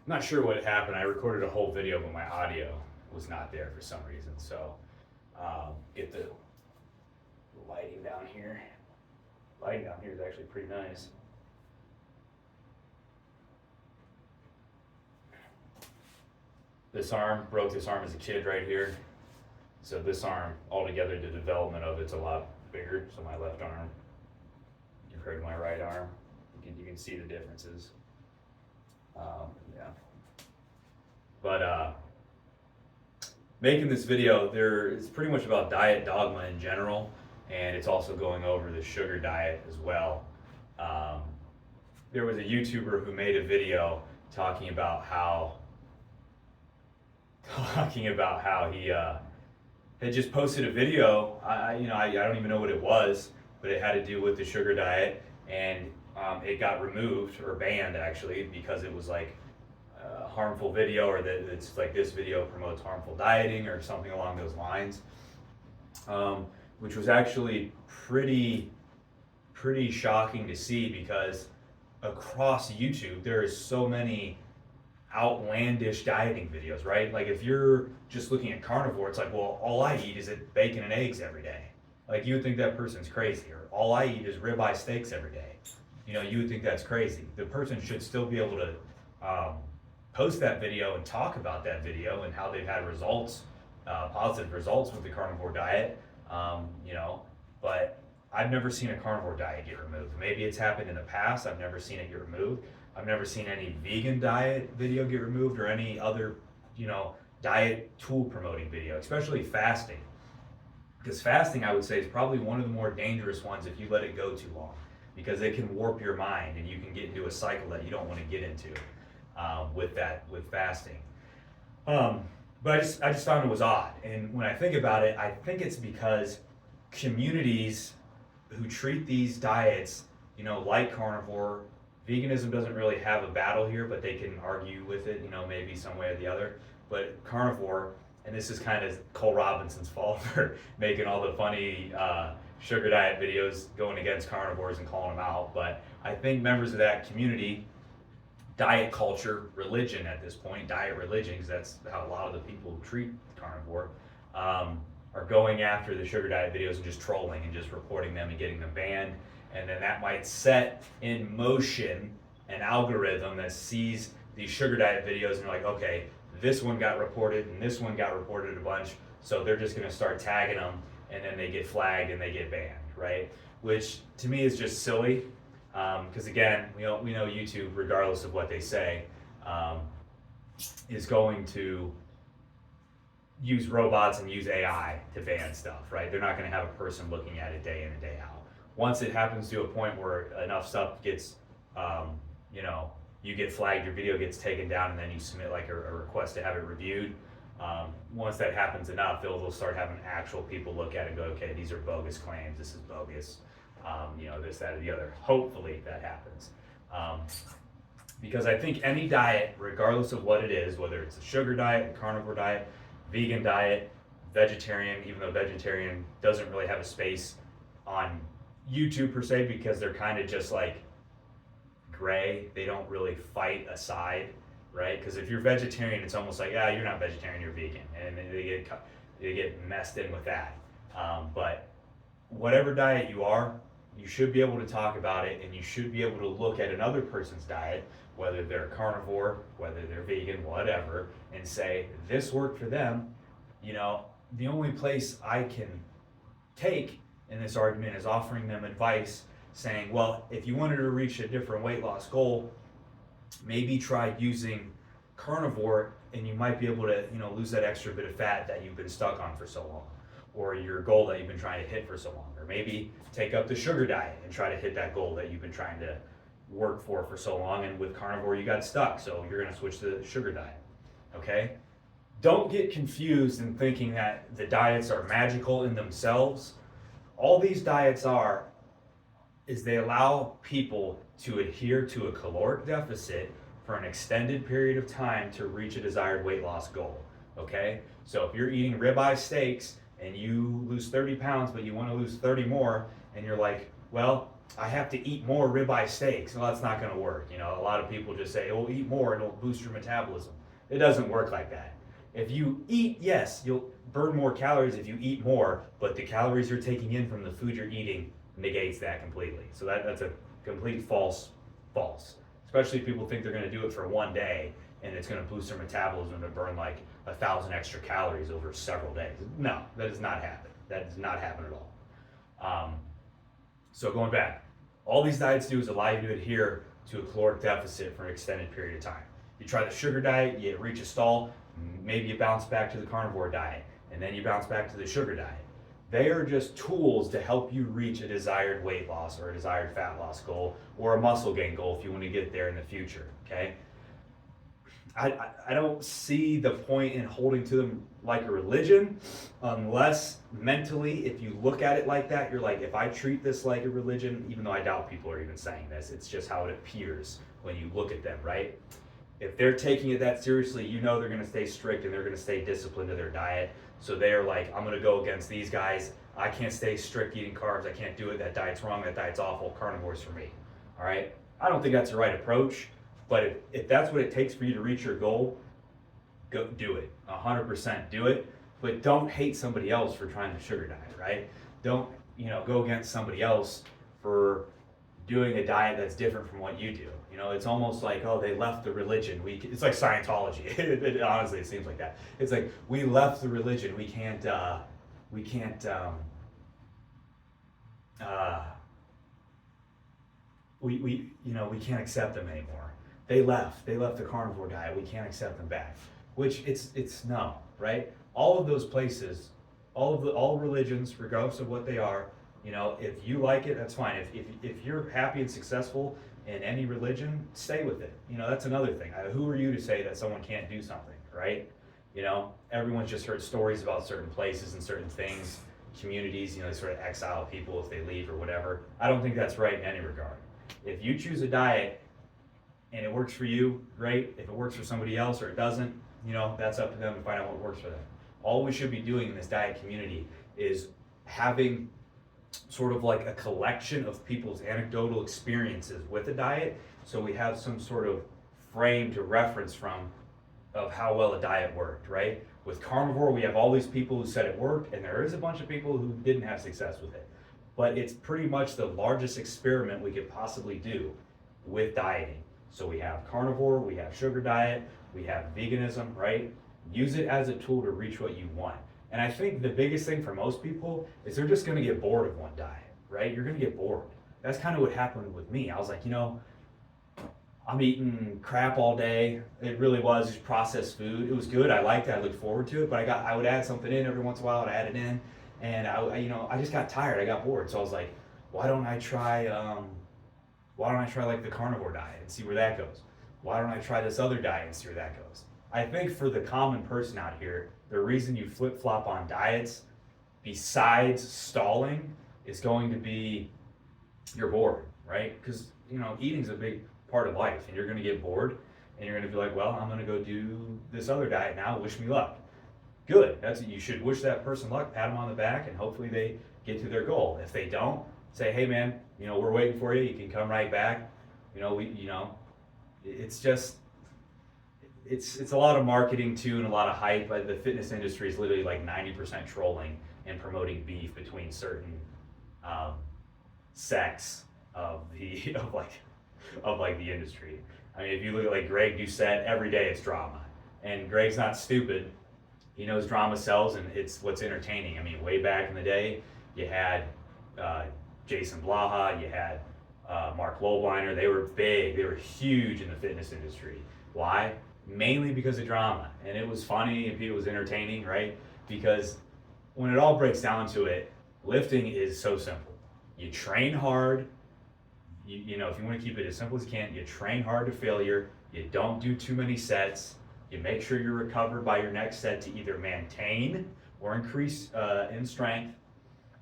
not sure what happened. I recorded a whole video, but my audio was not there for some reason. So get the lighting down here. Lighting down here is actually pretty nice. This arm, broke this arm as a kid right here. So this arm, altogether, the development of it's a lot bigger. So my left arm, compared to my right arm, you can see the differences. Yeah. But making this video, it's pretty much about diet dogma in general, and it's also going over the sugar diet as well. There was a YouTuber who made a video talking about how he had just posted a video. I don't even know what it was, but it had to do with the sugar diet, and it got removed or banned actually because it was like a harmful video, or that it's like this video promotes harmful dieting or something along those lines, which was actually pretty shocking to see, because across YouTube there is so many outlandish dieting videos, right? Like if you're just looking at carnivore, it's like, well, all I eat is bacon and eggs every day. Like you would think that person's crazy. Or all I eat is ribeye steaks every day. You would think that's crazy. The person should still be able to post that video and talk about that video and how they've had results, positive results with the carnivore diet. But I've never seen a carnivore diet get removed. Maybe it's happened in the past. I've never seen it get removed. I've never seen any vegan diet video get removed, or any other, diet tool promoting video, especially fasting. Because fasting, I would say, is probably one of the more dangerous ones if you let it go too long, because it can warp your mind and you can get into a cycle that you don't want to get into with fasting. But I just found it was odd. And when I think about it, I think it's because communities who treat these diets, like carnivore, veganism doesn't really have a battle here, but they can argue with it, maybe some way or the other. But carnivore, and this is kind of Cole Robinson's fault for making all the funny sugar diet videos going against carnivores and calling them out, but I think members of that community, diet culture, religion at this point, diet religion, because that's how a lot of the people treat carnivore, are going after the sugar diet videos and just trolling and just reporting them and getting them banned. And then that might set in motion an algorithm that sees these sugar diet videos and they're like, okay, this one got reported and this one got reported a bunch, so they're just gonna start tagging them, and then they get flagged and they get banned, right? Which to me is just silly, because again, we know YouTube, regardless of what they say, is going to use robots and use AI to ban stuff, right? They're not gonna have a person looking at it day in and day out. Once it happens to a point where enough stuff gets, you get flagged, your video gets taken down, and then you submit like a request to have it reviewed. Once that happens enough, they'll start having actual people look at it and go, okay, these are bogus claims, this is bogus, this, that, or the other. Hopefully that happens. Because I think any diet, regardless of what it is, whether it's a sugar diet, a carnivore diet, vegan diet, vegetarian, even though vegetarian doesn't really have a space on YouTube per se, because they're kind of just like gray. They don't really fight a side, right? Because if you're vegetarian, it's almost like, you're not vegetarian, you're vegan, and they get messed in with that. But whatever diet you are, you should be able to talk about it, and you should be able to look at another person's diet, whether they're carnivore, whether they're vegan, whatever, and say, this worked for them. The only place I can take in this argument is offering them advice, saying, well, if you wanted to reach a different weight loss goal, maybe try using carnivore, and you might be able to, lose that extra bit of fat that you've been stuck on for so long, or your goal that you've been trying to hit for so long. Or maybe take up the sugar diet and try to hit that goal that you've been trying to work for so long, and with carnivore you got stuck, so you're going to switch to the sugar diet. Okay? Don't get confused in thinking that the diets are magical in themselves. All these diets is they allow people to adhere to a caloric deficit for an extended period of time to reach a desired weight loss goal. Okay? So if you're eating ribeye steaks and you lose 30 pounds, but you want to lose 30 more, and you're like, well, I have to eat more ribeye steaks. Well, that's not going to work. A lot of people just say, "Oh, eat more; it'll boost your metabolism." It doesn't work like that. If you eat, yes, you'll burn more calories if you eat more, but the calories you're taking in from the food you're eating negates that completely. So that's a complete false. Especially if people think they're going to do it for one day and it's going to boost their metabolism to burn like 1,000 extra calories over several days. No, that does not happen. That does not happen at all. So going back, all these diets do is allow you to adhere to a caloric deficit for an extended period of time. You try the sugar diet, you reach a stall, maybe you bounce back to the carnivore diet, and then you bounce back to the sugar diet. They are just tools to help you reach a desired weight loss or a desired fat loss goal or a muscle gain goal if you want to get there in the future, okay? I don't see the point in holding to them like a religion unless mentally, if you look at it like that, you're like, if I treat this like a religion, even though I doubt people are even saying this, it's just how it appears when you look at them, right? If they're taking it that seriously, they're going to stay strict and they're going to stay disciplined to their diet. So they're like, I'm going to go against these guys. I can't stay strict eating carbs. I can't do it. That diet's wrong. That diet's awful. Carnivore's for me. All right? I don't think that's the right approach. But if that's what it takes for you to reach your goal, go do it. 100% do it. But don't hate somebody else for trying the sugar diet, right? Don't, go against somebody else for doing a diet that's different from what you do. It's almost like, oh, they left the religion. It's like Scientology. Honestly, it seems like that. It's like, we left the religion. We can't accept them anymore. They left the carnivore diet. We can't accept them back. Which it's no, right? All of those places, all religions, regardless of what they are, if you like it, that's fine. If you're happy and successful in any religion, stay with it. That's another thing. Who are you to say that someone can't do something, right? Everyone's just heard stories about certain places and certain things, communities, they sort of exile people if they leave or whatever. I don't think that's right in any regard. If you choose a diet and it works for you, great. If it works for somebody else or it doesn't, that's up to them to find out what works for them. All we should be doing in this diet community is having sort of like a collection of people's anecdotal experiences with a diet, so we have some sort of frame to reference from of how well a diet worked, right? With carnivore, we have all these people who said it worked, and there is a bunch of people who didn't have success with it. But it's pretty much the largest experiment we could possibly do with dieting. So we have carnivore, we have sugar diet, we have veganism, right? Use it as a tool to reach what you want. And I think the biggest thing for most people is they're just gonna get bored of one diet, right? You're gonna get bored. That's kind of what happened with me. I was like, I'm eating crap all day. It really was just processed food. It was good. I liked it. I looked forward to it. But I would add something in every once in a while. I'd add it in, and I just got tired. I got bored. So I was like, why don't I try like the carnivore diet and see where that goes? Why don't I try this other diet and see where that goes? I think for the common person out here, the reason you flip-flop on diets, besides stalling, is going to be you're bored, right? Because eating's a big part of life, and you're going to get bored, and you're going to be like, well, I'm going to go do this other diet now. Wish me luck. Good. You should wish that person luck, pat them on the back, and hopefully they get to their goal. If they don't, say, hey man, we're waiting for you. You can come right back. It's just. It's a lot of marketing too, and a lot of hype. The fitness industry is literally like 90% trolling and promoting beef between certain sects of the the industry. I mean, if you look at like Greg Doucette, every day it's drama, and Greg's not stupid. He knows drama sells, and it's what's entertaining. I mean, way back in the day, you had Jason Blaha, you had Mark Lobliner. They were big, they were huge in the fitness industry. Why? Mainly because of drama, and it was funny and it was entertaining, right? Because when it all breaks down to it, lifting is so simple. You train hard. If you want to keep it as simple as you can, you train hard to failure. You don't do too many sets. You make sure you're recovered by your next set to either maintain or increase in strength.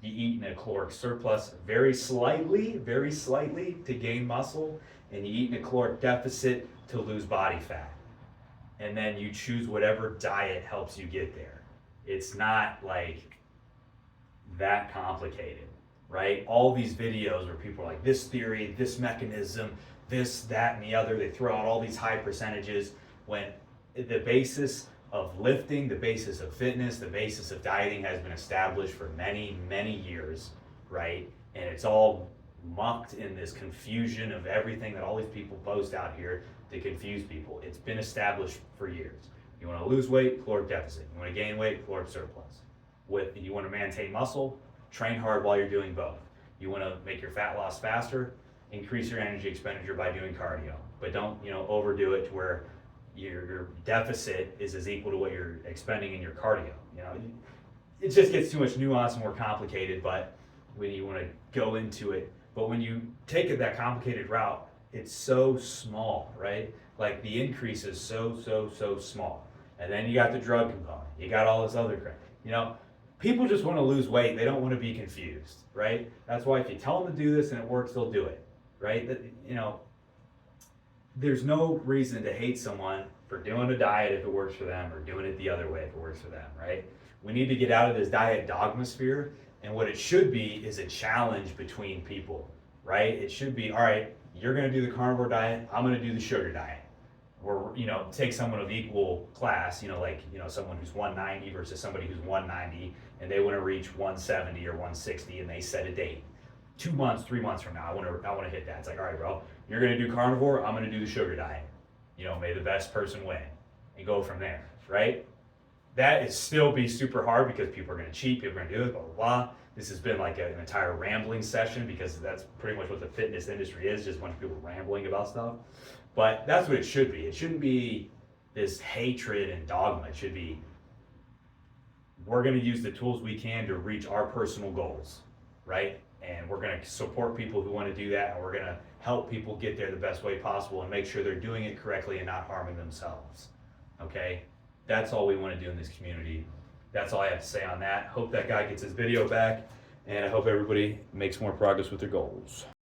You eat in a caloric surplus very slightly to gain muscle, and you eat in a caloric deficit to lose body fat. And then you choose whatever diet helps you get there. It's not like that complicated. right? All these videos where people are like, this theory, this mechanism, this, that, and the other. They throw out all these high percentages when the basis of lifting, the basis of fitness, the basis of dieting has been established for many, many years, right? And it's all mucked in this confusion of everything that all these people post out here to confuse people. It's been established for years. You want to lose weight, caloric deficit. You want to gain weight, caloric surplus. You want to maintain muscle, train hard while you're doing both. You want to make your fat loss faster, increase your energy expenditure by doing cardio. But don't, overdo it to where your deficit is as equal to what you're expending in your cardio. It just gets too much nuance and more complicated, but when you want to go into it, but when you take it that complicated route, it's so small, right? Like the increase is so small. And then you got the drug component. You got all this other crap. People just want to lose weight. They don't want to be confused, right? That's why if you tell them to do this and it works, they'll do it, right? There's no reason to hate someone for doing a diet if it works for them or doing it the other way if it works for them, right? We need to get out of this diet dogma sphere, and what it should be is a challenge between people, right? It should be, all right, you're going to do the carnivore diet, I'm going to do the sugar diet. Or, take someone of equal class, someone who's 190 versus somebody who's 190, and they want to reach 170 or 160, and they set a date. 2 months, 3 months from now, I want to hit that. It's like, all right, bro, you're going to do carnivore, I'm going to do the sugar diet. May the best person win, and go from there, right? That is still be super hard because people are going to cheat, people are going to do it, blah, blah, blah. This has been like an entire rambling session because that's pretty much what the fitness industry is, just a bunch of people rambling about stuff. But that's what it should be. It shouldn't be this hatred and dogma. It should be, we're going to use the tools we can to reach our personal goals, right? And we're going to support people who want to do that, and we're going to help people get there the best way possible and make sure they're doing it correctly and not harming themselves, okay? That's all we want to do in this community. That's all I have to say on that. Hope that guy gets his video back, and I hope everybody makes more progress with their goals.